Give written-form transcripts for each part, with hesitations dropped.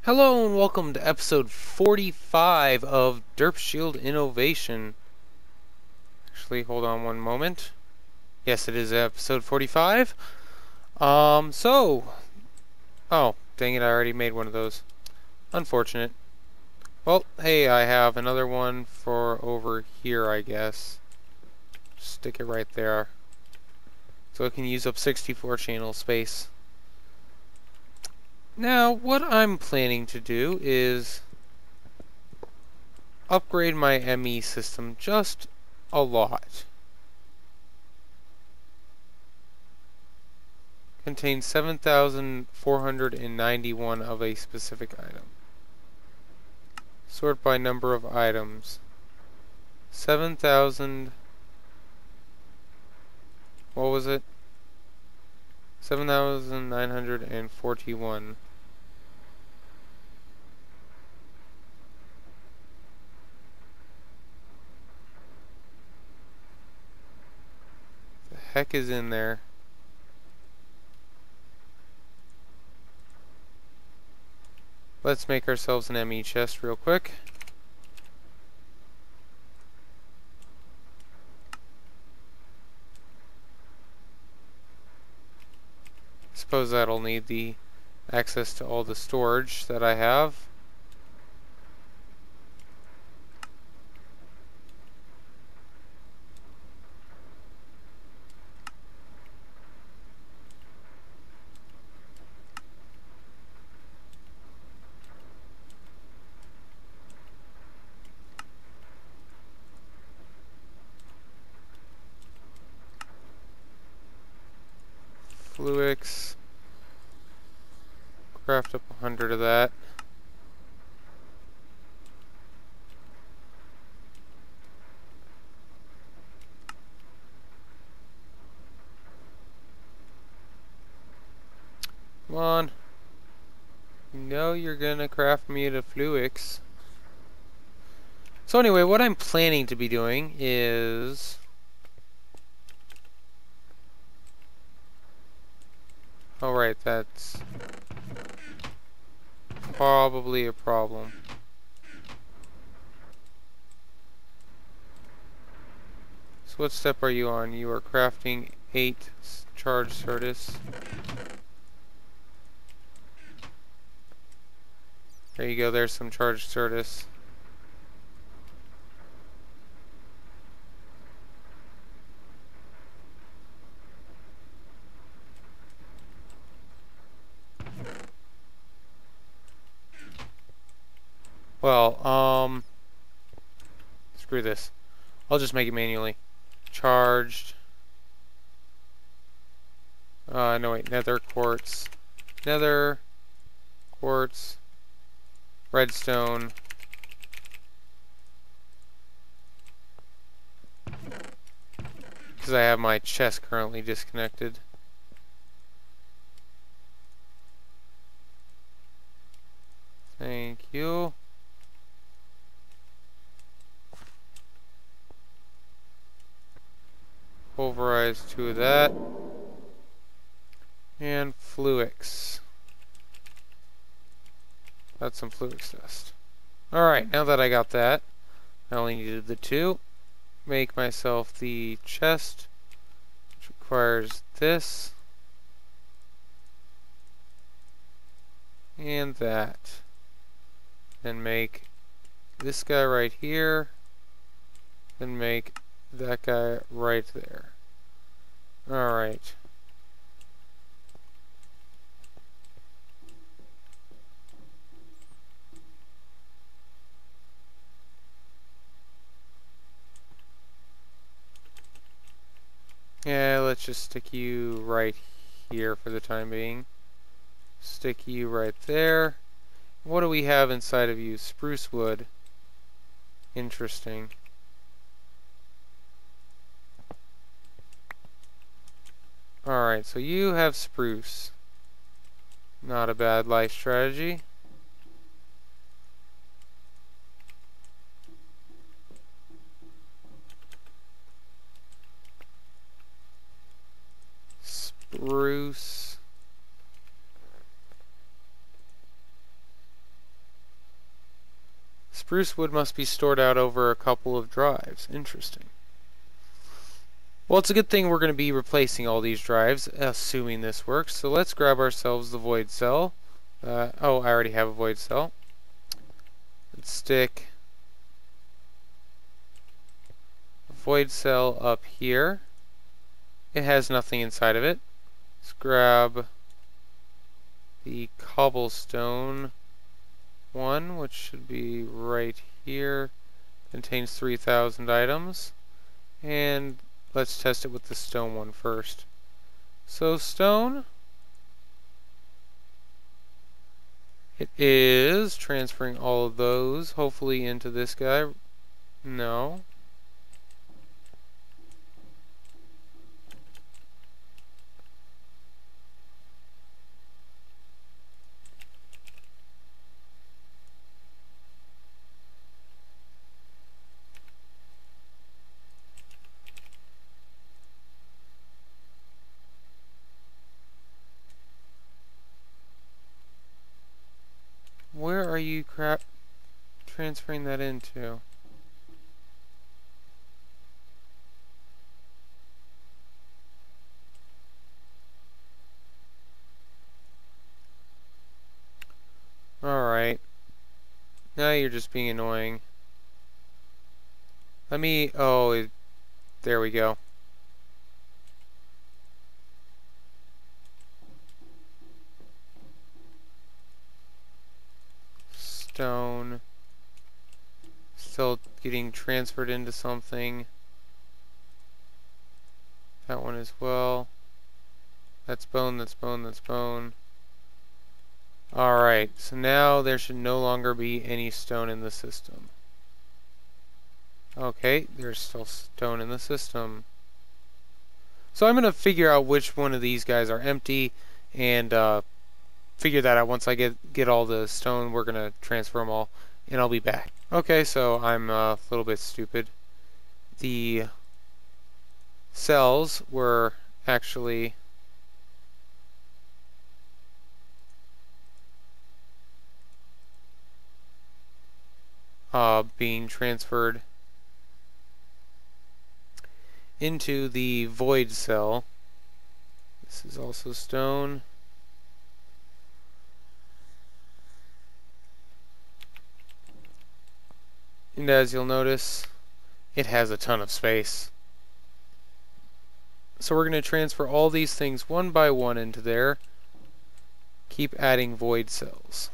Hello and welcome to episode 45 of Derp Shield Innovation. Actually, hold on one moment. Yes, it is episode 45. Oh, dang it, I already made one of those. Unfortunate. Well, hey, I have another one for over here, I guess. Stick it right there. So it can use up 64 channel space. Now, what I'm planning to do is upgrade my ME system just a lot. Contains 7,491 of a specific item. Sort by number of items. 7,000... what was it? 7,941. The heck is in there? Let's make ourselves an ME chest real quick. Suppose that'll need the access to all the storage that I have. Fluix. Craft up 100 of that. Come on. You know you're gonna craft me the Fluix. So anyway, what I'm planning to be doing is... alright, that's probably a problem. So what step are you on? You are crafting 8 charge certus. There you go, there's some charge certus. Well, screw this. I'll just make it manually. Charged. No wait, nether quartz. Nether quartz. Redstone. Because I have my chest currently disconnected. Thank you. Pulverize 2 of that. And Fluix. That's some Fluix dust. Alright, now that I got that, I only needed the 2. Make myself the chest, which requires this. And that. Then make this guy right here. Then make that guy right there. Alright. Yeah, let's just stick you right here for the time being. Stick you right there. What do we have inside of you? Spruce wood. Interesting. Alright, so you have spruce. Not a bad life strategy. Spruce. Spruce wood must be stored out over a couple of drives. Interesting. Well, it's a good thing we're going to be replacing all these drives, assuming this works. So let's grab ourselves the void cell. Oh, I already have a void cell. Let's stick a void cell up here. It has nothing inside of it. Let's grab the cobblestone one, which should be right here. Contains 3,000 items. And let's test it with the stone one first. So stone, it is transferring all of those, hopefully into this guy. No. Where are you transferring that into? Alright. Now you're just being annoying. Let me... Oh, there we go. Stone. Still getting transferred into something. That one as well. That's bone, that's bone, that's bone. Alright, so now there should no longer be any stone in the system. Okay, there's still stone in the system. So I'm going to figure out which one of these guys are empty and figure that out. Once I get all the stone, we're going to transfer them all and I'll be back. Okay, so I'm a little bit stupid. The cells were actually being transferred into the void cell. This is also stone. And as you'll notice, it has a ton of space. So we're going to transfer all these things one by one into there. Keep adding void cells.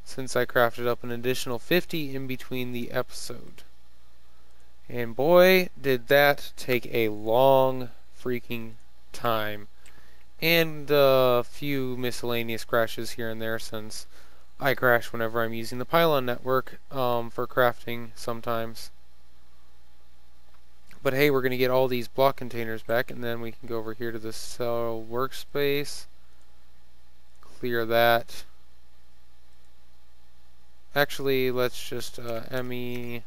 Since I crafted up an additional 50 in between the episode. And boy, did that take a long freaking time. And a few miscellaneous crashes here and there, since I crash whenever I'm using the pylon network for crafting sometimes. But hey, we're going to get all these block containers back, and then we can go over here to the cell workspace. Clear that. Actually, let's just ME...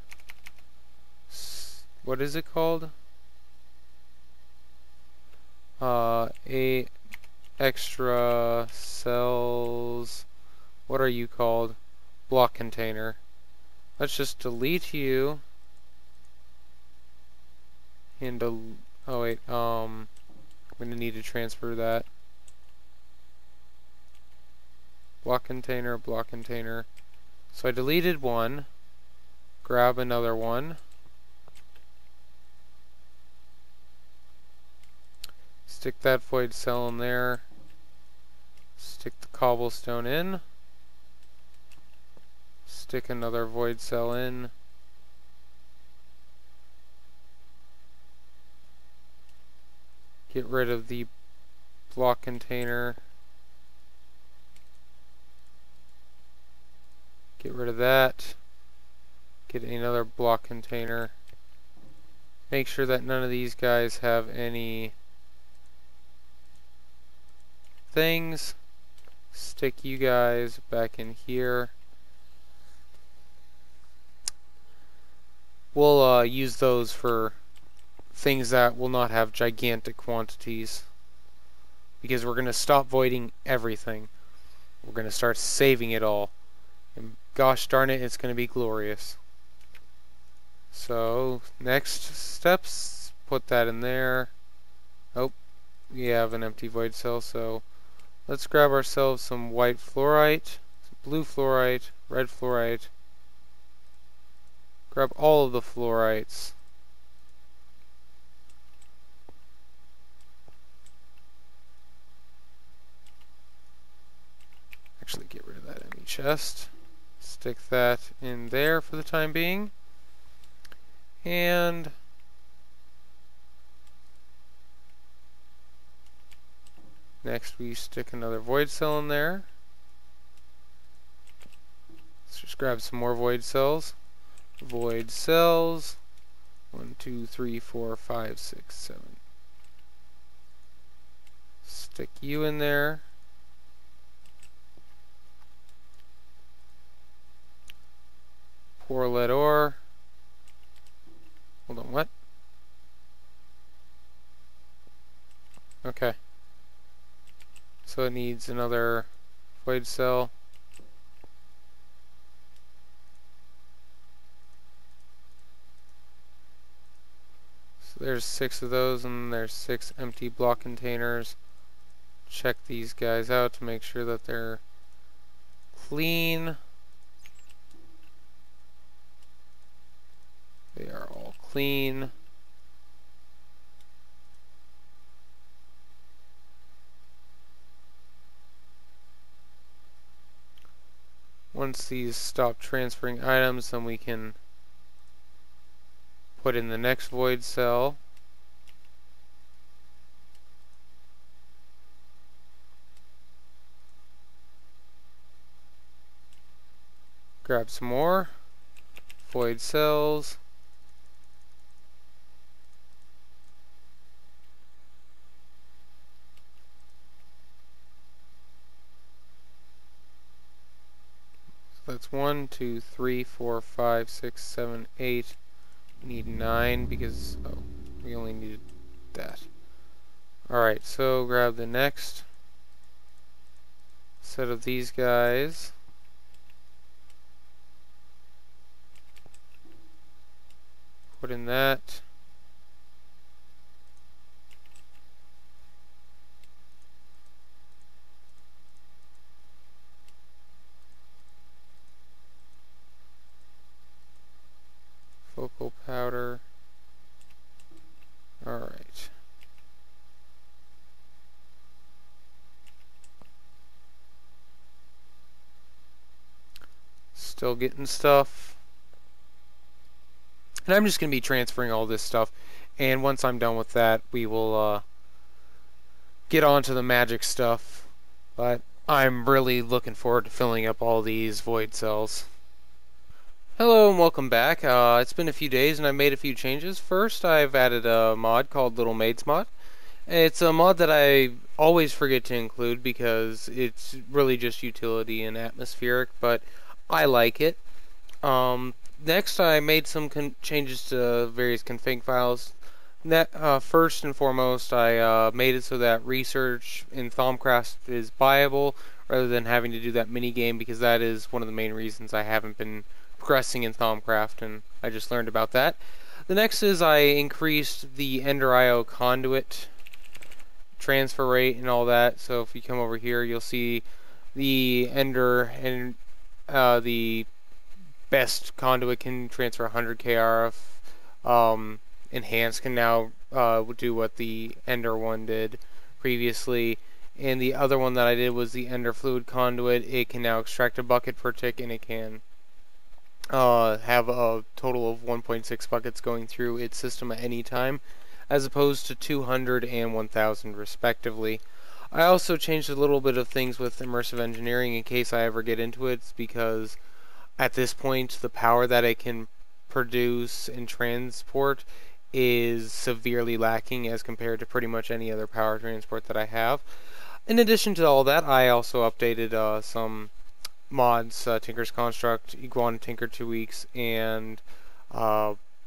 What is it called? A extra cells. What are you called? Block container. Let's just delete you. And oh wait, I'm gonna need to transfer that. Block container, block container. So I deleted one. Grab another one. Stick that void cell in there. Stick the cobblestone in. Stick another void cell in. Get rid of the block container. Get rid of that. Get another block container. Make sure that none of these guys have any things. Stick you guys back in here. We'll use those for things that will not have gigantic quantities, because we're going to stop voiding everything. We're going to start saving it all and gosh darn it, it's going to be glorious. So, next steps, put that in there. Oh, we have an empty void cell, so let's grab ourselves some white fluorite, some blue fluorite, red fluorite. Grab all of the fluorites. Actually, get rid of that empty chest. Stick that in there for the time being. And next we stick another void cell in there. Let's just grab some more void cells. Void cells. 1, 2, 3, 4, 5, 6, 7. Stick you in there. Pour lead ore. Hold on, what? Okay. So it needs another void cell. So there's 6 of those, and there's 6 empty block containers. Check these guys out to make sure that they're clean. They are all clean. Once these stop transferring items, then we can put in the next void cell. Grab some more void cells. That's 1, 2, 3, 4, 5, 6, 7, 8. We need 9 because, oh, we only needed that. Alright, so grab the next set of these guys. Put in that. Focal powder. Alright. Still getting stuff. And I'm just going to be transferring all this stuff. And once I'm done with that, we will get on to the magic stuff. But I'm really looking forward to filling up all these void cells. Hello and welcome back. It's been a few days and I made a few changes. First, I've added a mod called Little Maids Mod. It's a mod that I always forget to include because it's really just utility and atmospheric, but I like it. Next, I made some changes to various config files. First and foremost, I made it so that research in Thaumcraft is buyable rather than having to do that mini game, because that is one of the main reasons I haven't been progressing in Thaumcraft, and I just learned about that. The next is I increased the Ender IO conduit transfer rate and all that. So if you come over here, you'll see the Ender and the best conduit can transfer 100 KRF. Enhanced can now do what the Ender one did previously. And the other one that I did was the Ender fluid conduit. It can now extract a bucket per tick, and it can have a total of 1.6 buckets going through its system at any time, as opposed to 200 and 1000 respectively. I also changed a little bit of things with immersive engineering in case I ever get into it, because at this point the power that it can produce and transport is severely lacking as compared to pretty much any other power transport that I have. In addition to all that, I also updated some mods, Tinker's Construct, Iguana Tinker 2 weeks, and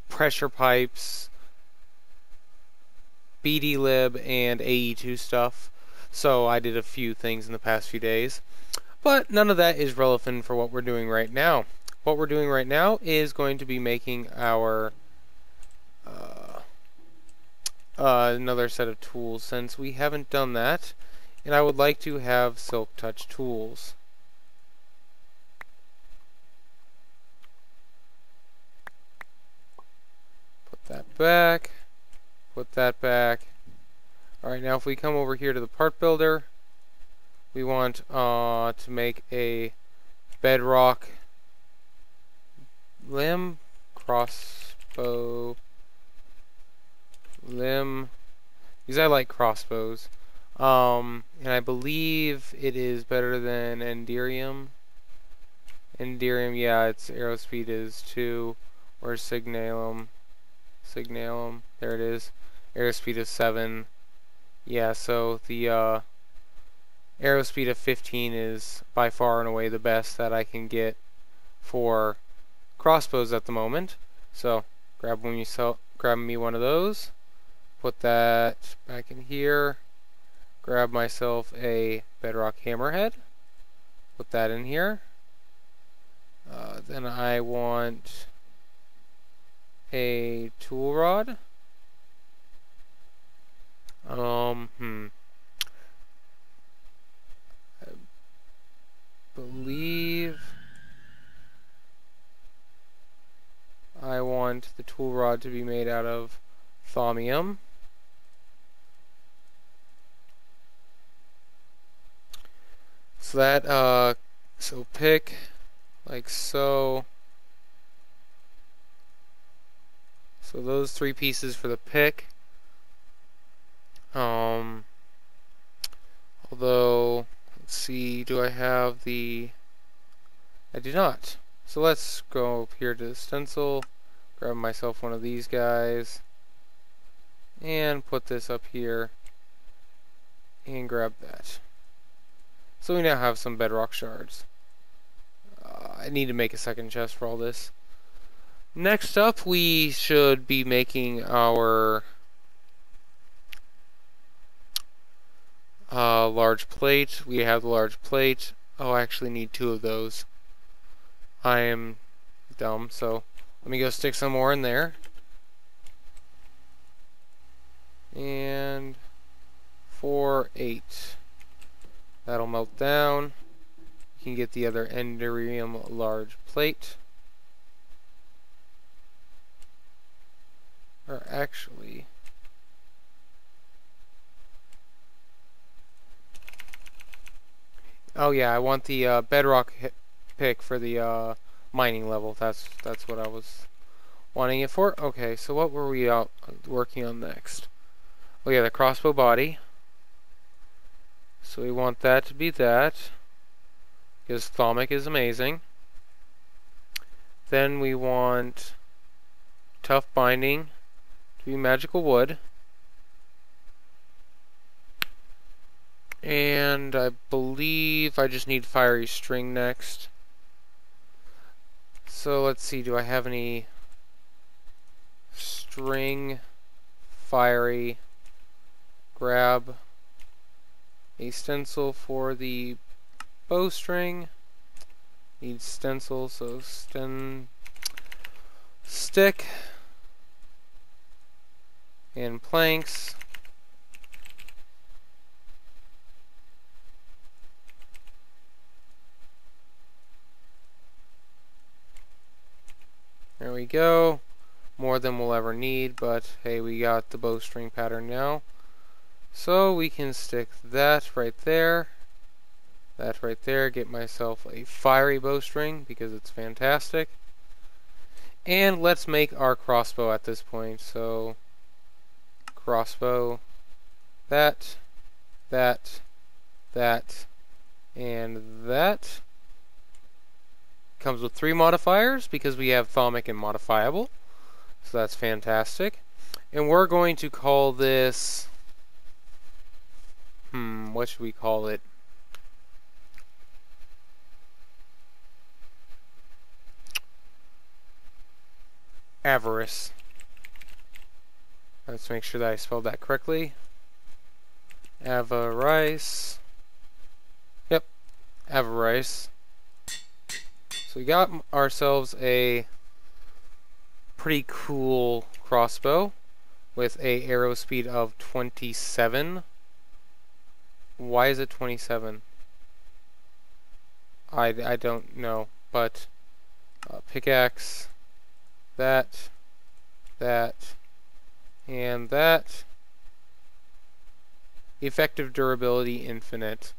pressure pipes, BDlib, and AE2 stuff. So I did a few things in the past few days. But none of that is relevant for what we're doing right now. What we're doing right now is going to be making our another set of tools, since we haven't done that, and I would like to have Silk Touch tools. Put that back. Put that back. Alright, now if we come over here to the part builder, we want to make a bedrock limb, crossbow limb, because I like crossbows. And I believe it is better than Enderium. Enderium, yeah, its arrow speed is 2, or Signalum. Signalum, there it is. Arrow speed is 7. Yeah, so the arrow speed of 15 is by far and away the best that I can get for crossbows at the moment. So grab me one of those, put that back in here, grab myself a bedrock hammerhead, put that in here. Then I want a tool rod. I believe I want the tool rod to be made out of thaumium. So that, so pick, like so. So those 3 pieces for the pick. Although, let's see, do I have the... I do not. So let's go up here to the stencil, grab myself one of these guys, and put this up here, and grab that. So we now have some bedrock shards. I need to make a second chest for all this. Next up, we should be making our large plate. We have the large plate. Oh, I actually need 2 of those. I am dumb, so let me go stick some more in there. And 4, 8. That'll melt down. You can get the other Enderium large plate. Or actually, oh yeah, I want the bedrock pick for the mining level. That's what I was wanting it for. Okay, so what were we out working on next? Oh yeah, the crossbow body. So we want that to be that, because thaumic is amazing. Then we want tough binding to be magical wood. And I believe I just need fiery string next. So let's see, do I have any string, fiery, grab a stencil for the bowstring. Need stencil, so stick and planks. There we go. More than we'll ever need, but hey, we got the bowstring pattern now. So we can stick that right there. That right there. Get myself a fiery bowstring because it's fantastic. And let's make our crossbow at this point. So crossbow, that, and that. Comes with 3 modifiers because we have thaumic and modifiable. So that's fantastic. And we're going to call this... what should we call it? Avarice. Let's make sure that I spelled that correctly. Avarice. Yep. avarice. So we got ourselves a pretty cool crossbow with a arrow speed of 27. Why is it 27? I don't know, but pickaxe, that, and that. Effective durability infinite.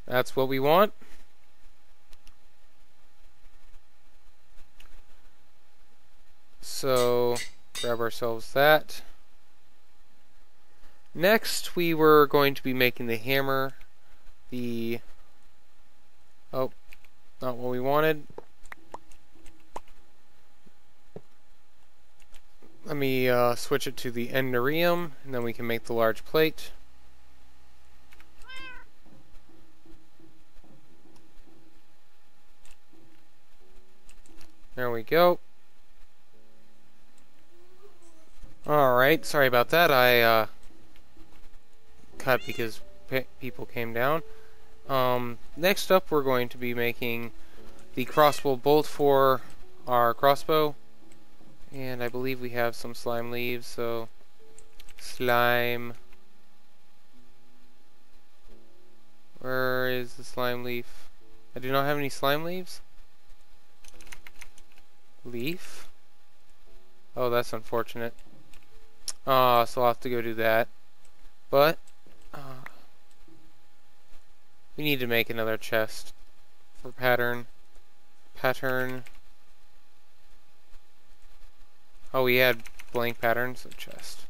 That's what we want. So grab ourselves that. Next we were going to be making the hammer. Oh, not what we wanted. Let me switch it to the enderium, and then we can make the large plate. There we go. Alright, sorry about that. I cut because people came down. Next up we're going to be making the crossbow bolt for our crossbow. And I believe we have some slime leaves, so slime. Where is the slime leaf? I do not have any slime leaves. Leaf? Oh, that's unfortunate. So I'll have to go do that. But we need to make another chest for pattern. Oh, we had blank patterns, so chest.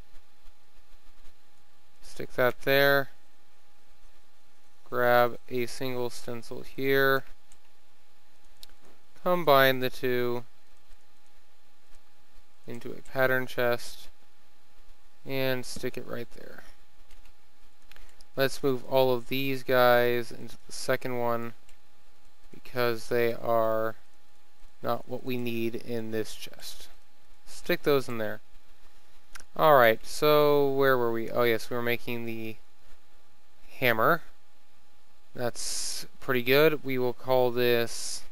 Stick that there. Grab a single stencil here. Combine the two into a pattern chest and stick it right there. Let's move all of these guys into the second one because they are not what we need in this chest. Stick those in there. Alright, so where were we? Oh yes, we were making the hammer. That's pretty good. We will call this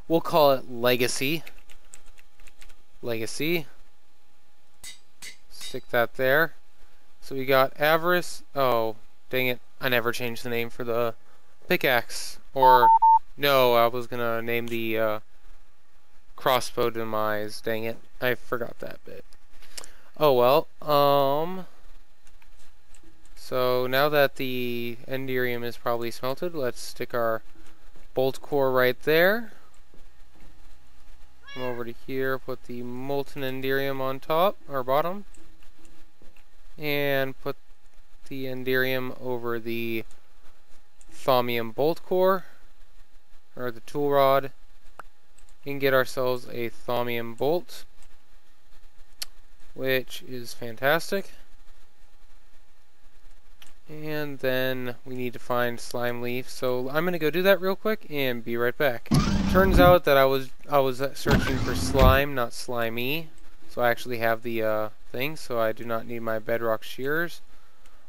we'll call it Legacy. Stick that there. So we got Avarice. Oh, dang it. I never changed the name for the pickaxe. Or, no, I was gonna name the crossbow Demise. Dang it. I forgot that bit. Oh well. So now that the enderium is probably smelted, let's stick our bolt core right there. Come over to here, put the molten enderium on top, or bottom. And put the enderium over the thaumium bolt core, or the tool rod, and get ourselves a thaumium bolt, which is fantastic. And then we need to find slime leaf, so I'm gonna go do that real quick and be right back. Turns out that I was searching for slime, not slimy, so I actually have the thing, so I do not need my bedrock shears.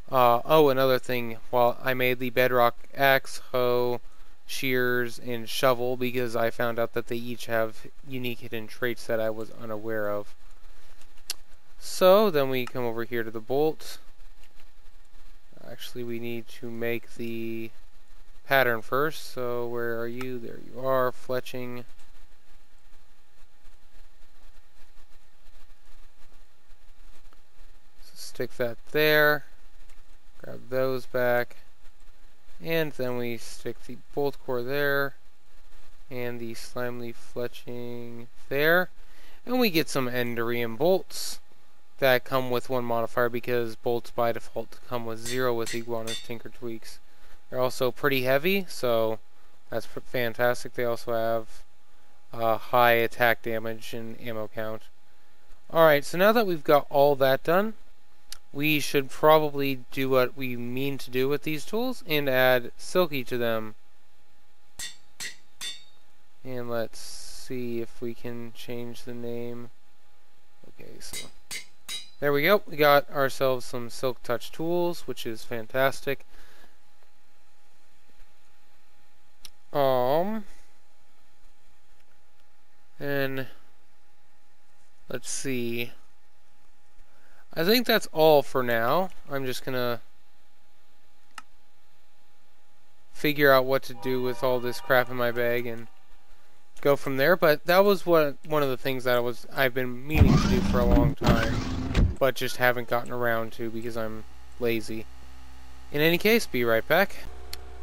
Oh, another thing, while I made the bedrock axe, hoe, shears, and shovel because I found out that they each have unique hidden traits that I was unaware of. So then we come over here to the bolt. Actually, we need to make the pattern first, so where are you? There you are, fletching. So stick that there, grab those back, and then we stick the bolt core there, and the slime leaf fletching there, and we get some enderium bolts that come with one modifier because bolts by default come with 0 with Iguana's Tinker Tweaks. They're also pretty heavy, so that's fantastic. They also have high attack damage and ammo count. Alright, so now that we've got all that done, we should probably do what we mean to do with these tools and add Silky to them. And let's see if we can change the name. Okay, so There we go. We got ourselves some Silk Touch tools, which is fantastic. And let's see. I think that's all for now. I'm just gonna figure out what to do with all this crap in my bag and go from there. But that was one of the things that I've been meaning to do for a long time, but just haven't gotten around to because I'm lazy. In any case, be right back.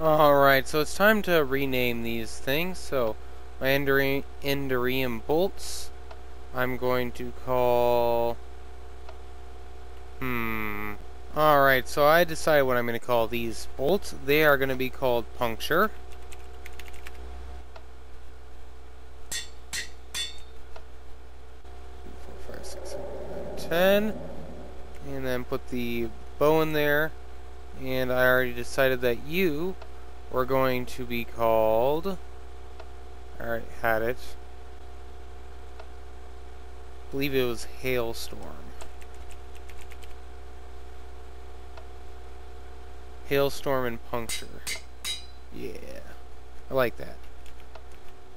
Alright, so it's time to rename these things. So my Enderium bolts, I'm going to call... Alright, so I decided what I'm going to call these bolts. They are going to be called Puncture. Four, 5, 6, 7, 8, 9, 10. And then put the bow in there. And I already decided that you were going to be called... I already had it. I believe it was Hailstorm. Hailstorm and Puncture. Yeah. I like that.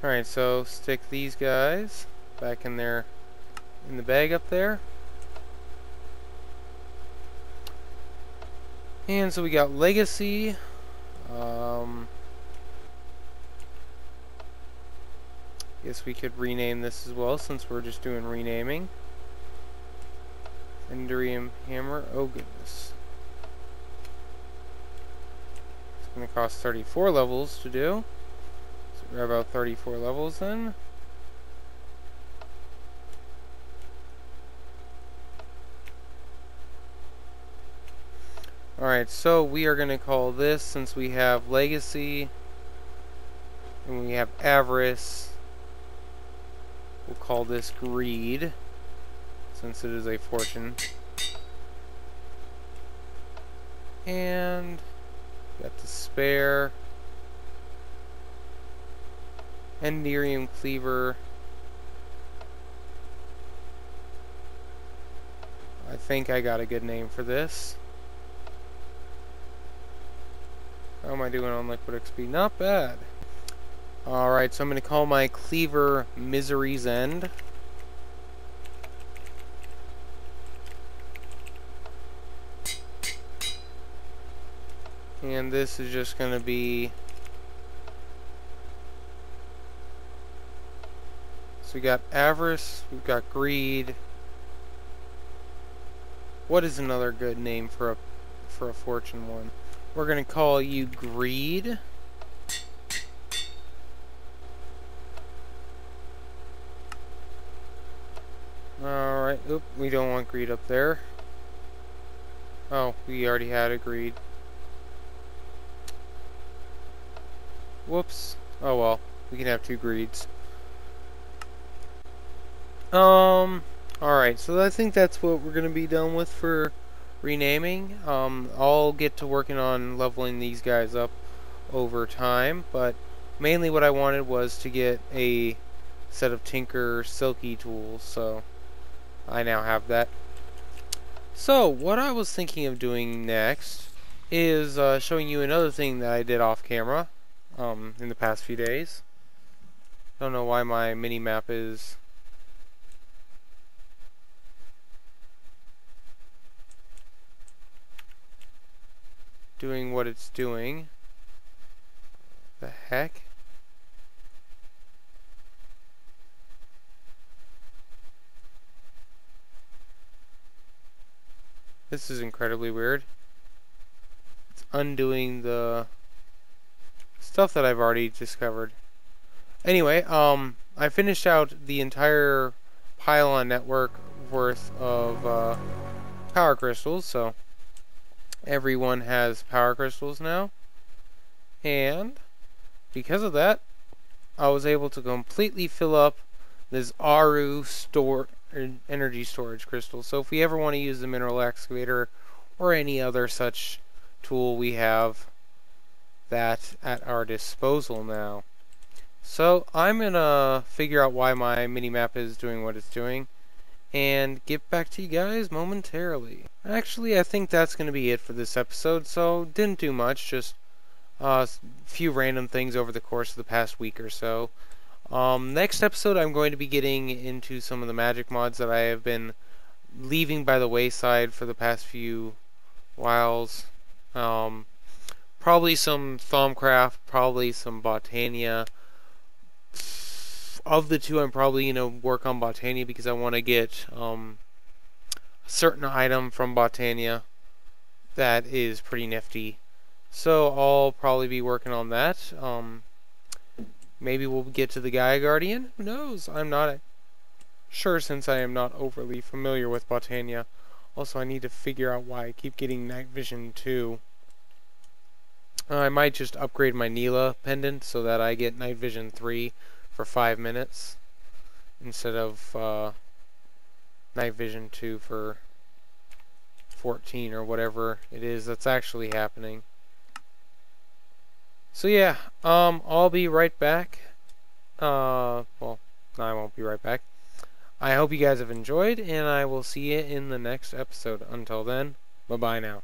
Alright, so stick these guys back in there in the bag up there. And so we got Legacy. Guess we could rename this as well since we're just doing renaming. Enderium Hammer. Oh goodness. It's going to cost 34 levels to do. So we're about 34 levels then. Alright, so we are going to call this, since we have Legacy and we have Avarice, we'll call this Greed, since it is a fortune. And got Despair, Enderium Cleaver. I think I got a good name for this. How am I doing on Liquid XP? Not bad. Alright, so I'm going to call my Cleaver Misery's End. And this is just going to be... So we got Avarice, we've got Greed. What is another good name for a fortune one? We're going to call you Greed. Alright, oop, we don't want Greed up there. Oh, we already had a Greed. Whoops. Oh well, we can have two Greeds. Alright, so I think that's what we're going to be done with for renaming. I'll get to working on leveling these guys up over time, but mainly what I wanted was to get a set of Tinker Silky tools, so I now have that. So, what I was thinking of doing next is showing you another thing that I did off camera in the past few days. Don't know why my mini-map is doing what it's doing. The heck? This is incredibly weird. It's undoing the stuff that I've already discovered. Anyway, I finished out the entire pylon network worth of power crystals, so everyone has power crystals now. And because of that, I was able to completely fill up this Aru energy storage crystal. So if we ever want to use the mineral excavator or any other such tool, we have that at our disposal now. So I'm gonna figure out why my mini-map is doing what it's doing, and get back to you guys momentarily. Actually, I think that's going to be it for this episode, so didn't do much, just a few random things over the course of the past week or so. Next episode, I'm going to be getting into some of the magic mods that I have been leaving by the wayside for the past few whiles. Probably some Thaumcraft, probably some Botania. Of the two, I'm probably going to work on Botania because I want to get a certain item from Botania that is pretty nifty. So I'll probably be working on that. Maybe we'll get to the Gaia Guardian. Who knows? I'm not sure since I am not overly familiar with Botania. Also, I need to figure out why I keep getting night vision too. I might just upgrade my Neela pendant so that I get night vision 3 for 5 minutes instead of night vision 2 for 14 or whatever it is that's actually happening. So yeah, I'll be right back. Well, no, I won't be right back. I hope you guys have enjoyed, and I will see you in the next episode. Until then, bye-bye now.